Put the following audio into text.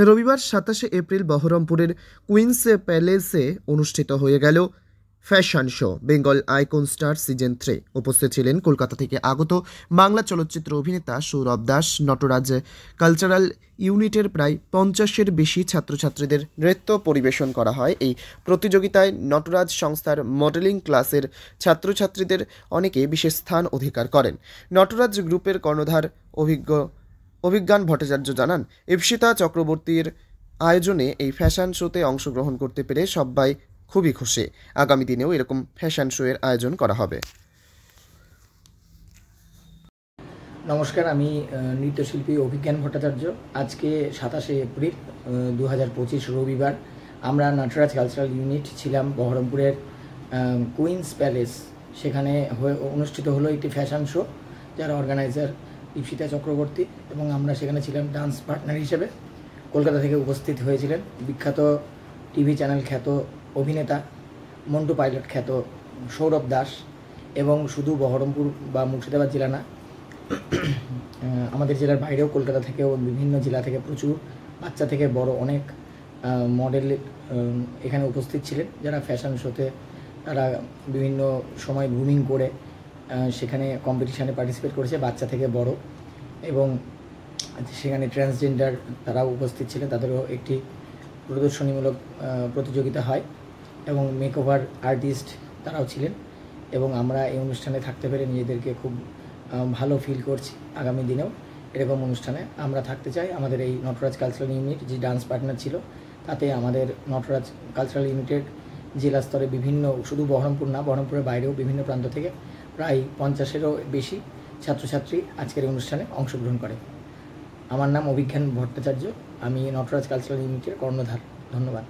রবিবার ২৭শে এপ্রিল বহরমপুরের কুইন্স প্যালেসে অনুষ্ঠিত হয়ে গেল fashion show Bengal icon star season 3। উপস্থিত ছিলেন কলকাতা থেকে আগত বাংলা চলচ্চিত্র অভিনেতা সৌরভ দাস। নটরাজ কালচারাল ইউনিটের প্রায় 50-এর বেশি ছাত্রছাত্রীদের নৃত্য পরিবেশন করা হয়। এই প্রতিযোগিতায় নটরাজ সংস্থার মডেলিং ক্লাসের ছাত্রছাত্রীদের অনেকে বিশেষ স্থান অধিকার করেন। নটরাজ গ্রুপের কর্ণধার অভিজ্ঞান ভট্টাচার্য জানান, ইপ্সিতা চক্রবর্তীর আয়োজনে এই ফ্যাশন শোতে অংশগ্রহণ করতে পেরে সবাই খুবই খুশি। আগামী দিনেও এরকম ফ্যাশন শো এর আয়োজন করা হবে। নমস্কার, আমি নৃত্যশিল্পী অভিজ্ঞান ভট্টাচার্য। আজকে ২৭শে এপ্রিল ২০২৫ রবিবার আমরা নটরাজ কালচারাল ইউনিট ছিলাম বহরমপুরের কুইন্স প্যালেস। সেখানে অনুষ্ঠিত হলো একটি ফ্যাশন শো, যার অর্গানাইজার ইপ্সিতা চক্রবর্তী, এবং আমরা সেখানে ছিলাম ডান্স পার্টনার হিসেবে। কলকাতা থেকে উপস্থিত হয়েছিলেন বিখ্যাত টিভি চ্যানেল খ্যাত অভিনেতা মন্টু পাইলট খ্যাত সৌরভ দাস, এবং শুধু বহরমপুর বা মুর্শিদাবাদ জেলা না, আমাদের জেলার বাইরেও কলকাতা থেকেও বিভিন্ন জেলা থেকে প্রচুর বাচ্চা থেকে বড় অনেক মডেল এখানে উপস্থিত ছিলেন, যারা ফ্যাশন শোতে তারা বিভিন্ন সময় গ্রুমিং করে সেখানে কম্পিটিশানে পার্টিসিপেট করেছে, বাচ্চা থেকে বড়। এবং সেখানে ট্রান্সজেন্ডার তারাও উপস্থিত ছিলেন, তাদেরও একটি প্রদর্শনীমূলক প্রতিযোগিতা হয়, এবং মেকওভার আর্টিস্ট তারাও ছিলেন। এবং আমরা এই অনুষ্ঠানে থাকতে পেরে নিজেদেরকে খুব ভালো ফিল করছি। আগামী দিনেও এরকম অনুষ্ঠানে আমরা থাকতে চাই। আমাদের এই নটরাজ কালচারাল ইউনিট যে ডান্স পার্টনার ছিল, তাতে আমাদের নটরাজ কালচারাল ইউনিটের জেলা স্তরে বিভিন্ন, শুধু বহরমপুর না, বহরমপুরের বাইরেও বিভিন্ন প্রান্ত থেকে প্রায় 50-এরও বেশি ছাত্রছাত্রী আজকের এই অনুষ্ঠানে অংশগ্রহণ করে। আমার নাম অভিজ্ঞান ভট্টাচার্য, আমি নটরাজ কালচারাল ইউনিটের কর্ণধার। ধন্যবাদ।